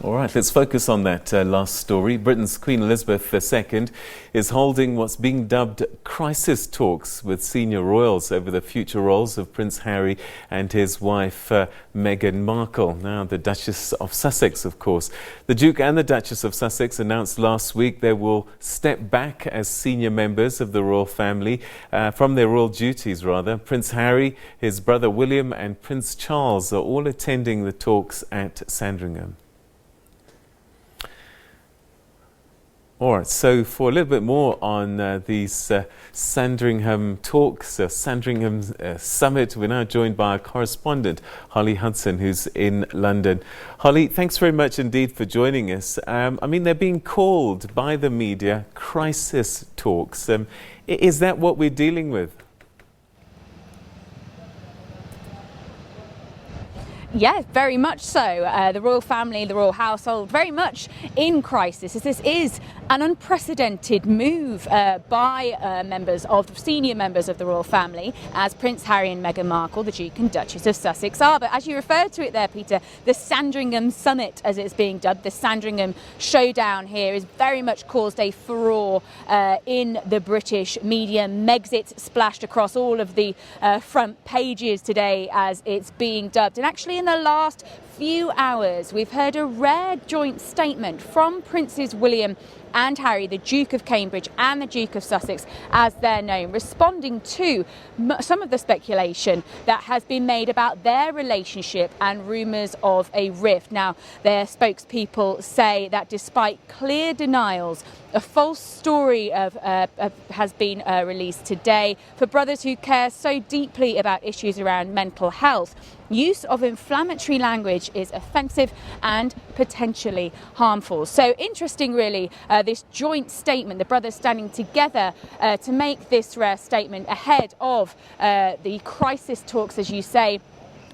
All right, let's focus on that last story. Britain's Queen Elizabeth II is holding what's being dubbed crisis talks with senior royals over the future roles of Prince Harry and his wife Meghan Markle. Now, the Duchess of Sussex, of course. The Duke and the Duchess of Sussex announced last week they will step back as senior members of the royal family, from their royal duties, rather. Prince Harry, his brother William and Prince Charles are all attending the talks at Sandringham. All right, so for a little bit more on these Sandringham talks, Sandringham Summit, we're now joined by our correspondent, Holly Hudson, who's in London. Holly, thanks very much indeed for joining us. They're being called by the media crisis talks. Is that what we're dealing with? Yes, very much so. The royal family, the royal household, very much in crisis, as this is an unprecedented move by senior members of the royal family, as Prince Harry and Meghan Markle, the Duke and Duchess of Sussex, are. But as you referred to it there, Peter, the Sandringham Summit, as it's being dubbed, the Sandringham Showdown here, has very much caused a furore in the British media. Megxit splashed across all of the front pages today as it's being dubbed. And actually, in the last few hours, we've heard a rare joint statement from Princes William and Harry, the Duke of Cambridge and the Duke of Sussex, as they're known, responding to some of the speculation that has been made about their relationship and rumours of a rift. Now, their spokespeople say that despite clear denials, a false story has been released today for brothers who care so deeply about issues around mental health. Use of inflammatory language is offensive and potentially harmful. So interesting, really, this joint statement, the brothers standing together to make this rare statement ahead of the crisis talks, as you say,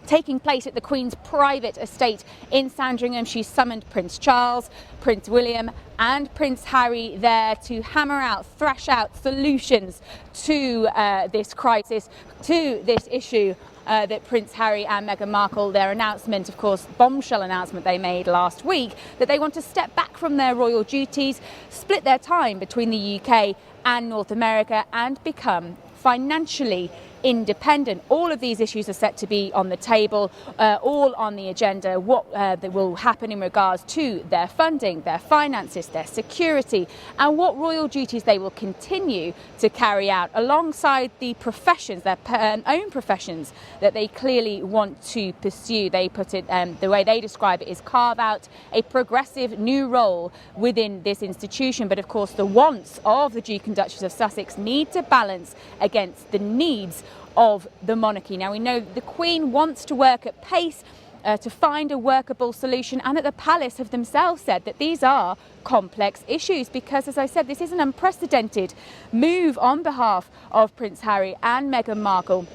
taking place at the Queen's private estate in Sandringham. She summoned Prince Charles, Prince William and Prince Harry there to thrash out solutions to this crisis, to this issue that Prince Harry and Meghan Markle, their announcement, of course, bombshell announcement they made last week, that they want to step back from their royal duties, split their time between the UK and North America and become financially independent. All of these issues are set to be on the table, all on the agenda, what will happen in regards to their funding, their finances, their security, and what royal duties they will continue to carry out alongside the professions, their own professions that they clearly want to pursue. They put it, the way they describe it, is carve out a progressive new role within this institution. But of course, the wants of the Duke and Duchess of Sussex need to balance against the needs of the monarchy. Now, we know the Queen wants to work at pace to find a workable solution, and at the palace have themselves said that these are complex issues because, as I said, this is an unprecedented move on behalf of Prince Harry and Meghan Markle.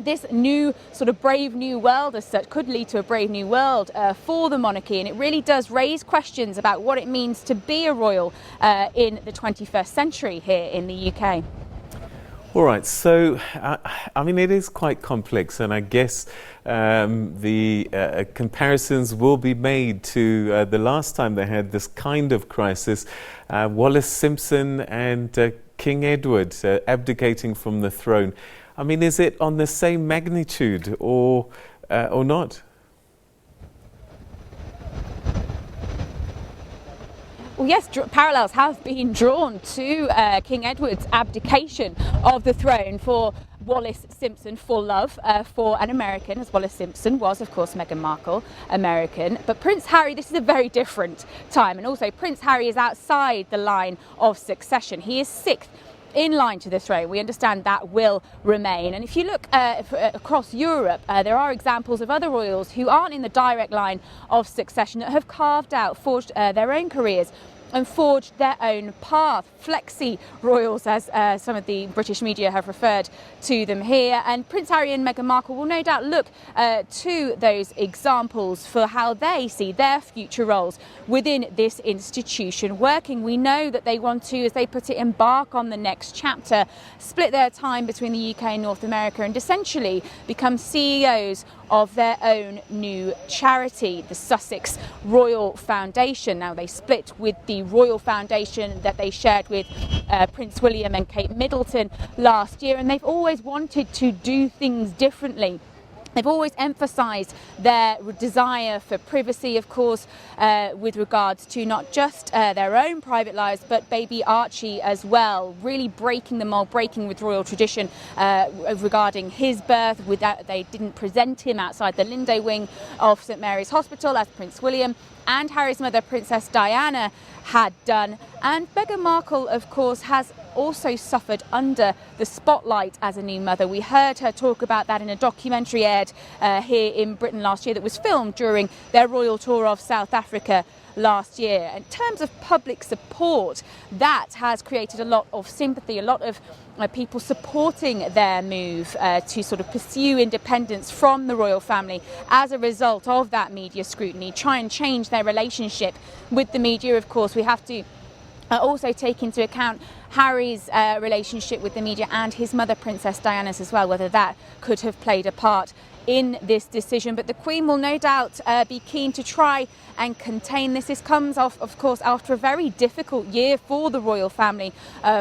This new sort of brave new world as such could lead to a brave new world for the monarchy, and it really does raise questions about what it means to be a royal in the 21st century here in the UK. All right, so it is quite complex, and I guess the comparisons will be made to the last time they had this kind of crisis, Wallis Simpson and King Edward abdicating from the throne. Is it on the same magnitude or not? Well, yes, parallels have been drawn to King Edward's abdication of the throne for Wallis Simpson, for love for an American, as Wallis Simpson was, of course, Meghan Markle, American. But Prince Harry, this is a very different time. And also, Prince Harry is outside the line of succession. He is sixth in line to the throne. We understand that will remain. And if you look across Europe, there are examples of other royals who aren't in the direct line of succession that have forged their own careers and forged their own path. Flexi royals, as some of the British media have referred to them here. And Prince Harry and Meghan Markle will no doubt look to those examples for how they see their future roles within this institution working. We know that they want to, as they put it, embark on the next chapter, split their time between the UK and North America, and essentially become CEOs of their own new charity, the Sussex Royal Foundation. Now, they split with the Royal Foundation that they shared with Prince William and Kate Middleton last year, and they've always wanted to do things differently. They've always emphasised their desire for privacy, of course, with regards to not just their own private lives, but baby Archie as well, really breaking the mould, breaking with royal tradition regarding his birth. They didn't present him outside the Linday wing of St Mary's Hospital as Prince William and Harry's mother, Princess Diana, had done. And Meghan Markle, of course, has also suffered under the spotlight as a new mother. We heard her talk about that in a documentary aired here in Britain last year that was filmed during their royal tour of South Africa last year. In terms of public support, that has created a lot of sympathy, a lot of people supporting their move to sort of pursue independence from the royal family as a result of that media scrutiny, try and change their relationship with the media. Of course, we have to also take into account Harry's relationship with the media and his mother, Princess Diana's as well, whether that could have played a part in this decision. But the Queen will no doubt be keen to try and contain this. This comes off, of course, after a very difficult year for the royal family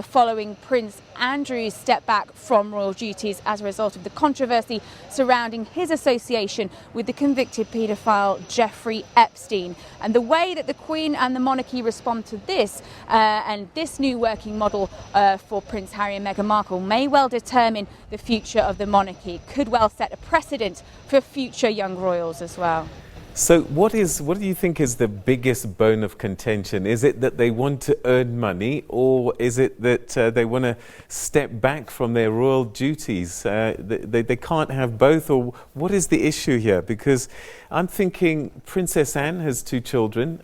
following Prince Andrew's step back from royal duties as a result of the controversy surrounding his association with the convicted paedophile Jeffrey Epstein. And the way that the Queen and the monarchy respond to this and this new working model for Prince Harry and Meghan Markle may well determine the future of the monarchy. It could well set a precedent for future young royals as well. So what do you think is the biggest bone of contention? Is it that they want to earn money, or is it that they want to step back from their royal duties? They can't have both, or what is the issue here? Because I'm thinking Princess Anne has 2 children,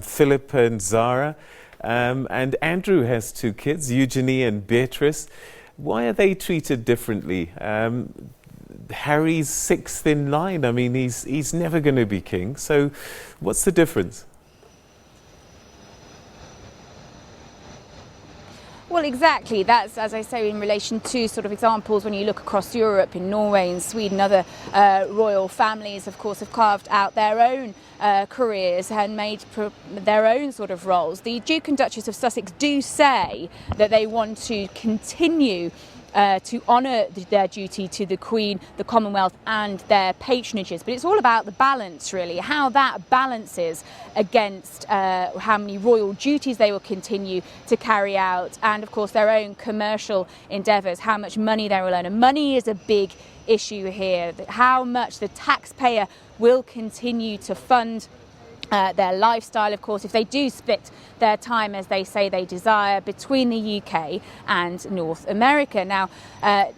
Philip and Zara, and Andrew has 2 kids, Eugenie and Beatrice. Why are they treated differently? Harry's 6th in line. I mean, he's never going to be king. So what's the difference? Well, exactly. That's, as I say, in relation to sort of examples when you look across Europe, in Norway and Sweden, other royal families, of course, have carved out their own careers and made their own sort of roles. The Duke and Duchess of Sussex do say that they want to continue to honour their duty to the Queen, the Commonwealth and their patronages. But it's all about the balance, really, how that balances against how many royal duties they will continue to carry out and, of course, their own commercial endeavours, how much money they will earn. And money is a big issue here, how much the taxpayer will continue to fund their lifestyle, of course, if they do split their time, as they say they desire, between the UK and North America. Now,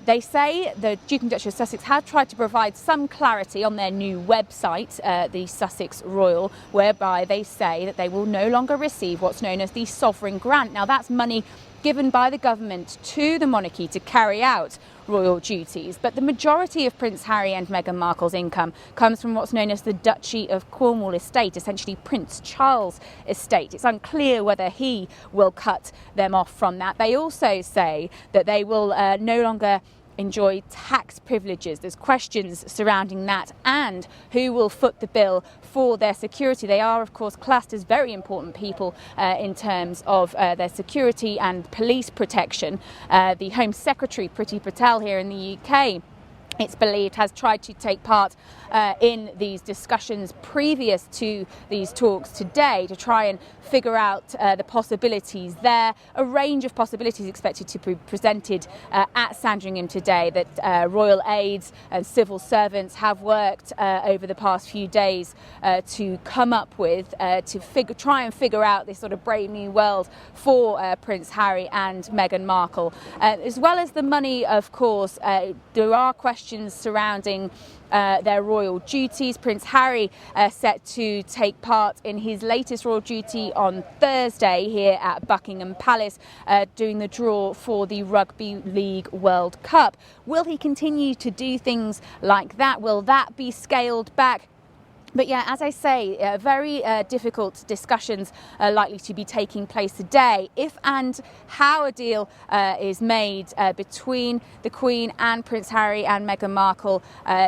they say the Duke and Duchess of Sussex have tried to provide some clarity on their new website, the Sussex Royal, whereby they say that they will no longer receive what's known as the sovereign grant. Now, that's money given by the government to the monarchy to carry out royal duties. But the majority of Prince Harry and Meghan Markle's income comes from what's known as the Duchy of Cornwall estate, essentially Prince Charles' estate. It's unclear whether he will cut them off from that. They also say that they will no longer enjoy tax privileges. There's questions surrounding that and who will foot the bill for their security. They are, of course, classed as very important people in terms of their security and police protection. The Home Secretary, Priti Patel, here in the UK, it's believed, has tried to take part in these discussions previous to these talks today to try and figure out the possibilities there. A range of possibilities expected to be presented at Sandringham today that royal aides and civil servants have worked over the past few days to come up with to try and figure out this sort of brave new world for Prince Harry and Meghan Markle. As well as the money, of course, there are questions surrounding their royal duties. Prince Harry set to take part in his latest royal duty on Thursday here at Buckingham Palace, doing the draw for the Rugby League World Cup. Will he continue to do things like that? Will that be scaled back? But yeah, as I say, very difficult discussions are likely to be taking place today. If and how a deal is made between the Queen and Prince Harry and Meghan Markle,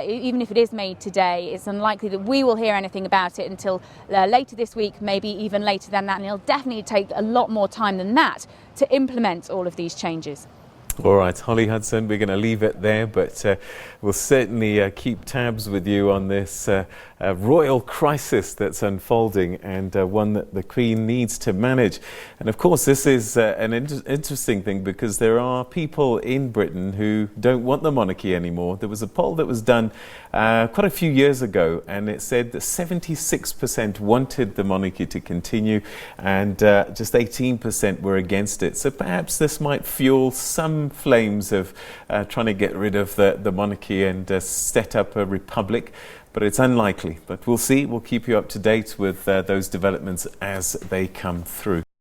even if it is made today, it's unlikely that we will hear anything about it until later this week, maybe even later than that. And it'll definitely take a lot more time than that to implement all of these changes. All right, Holly Hudson, we're going to leave it there, but we'll certainly keep tabs with you on this royal crisis that's unfolding, and one that the Queen needs to manage. And of course, this is an interesting thing, because there are people in Britain who don't want the monarchy anymore. There was a poll that was done quite a few years ago, and it said that 76% wanted the monarchy to continue, and just 18% were against it. So perhaps this might fuel some flames of trying to get rid of the monarchy and set up a republic, but it's unlikely. But we'll see. We'll keep you up to date with those developments as they come through.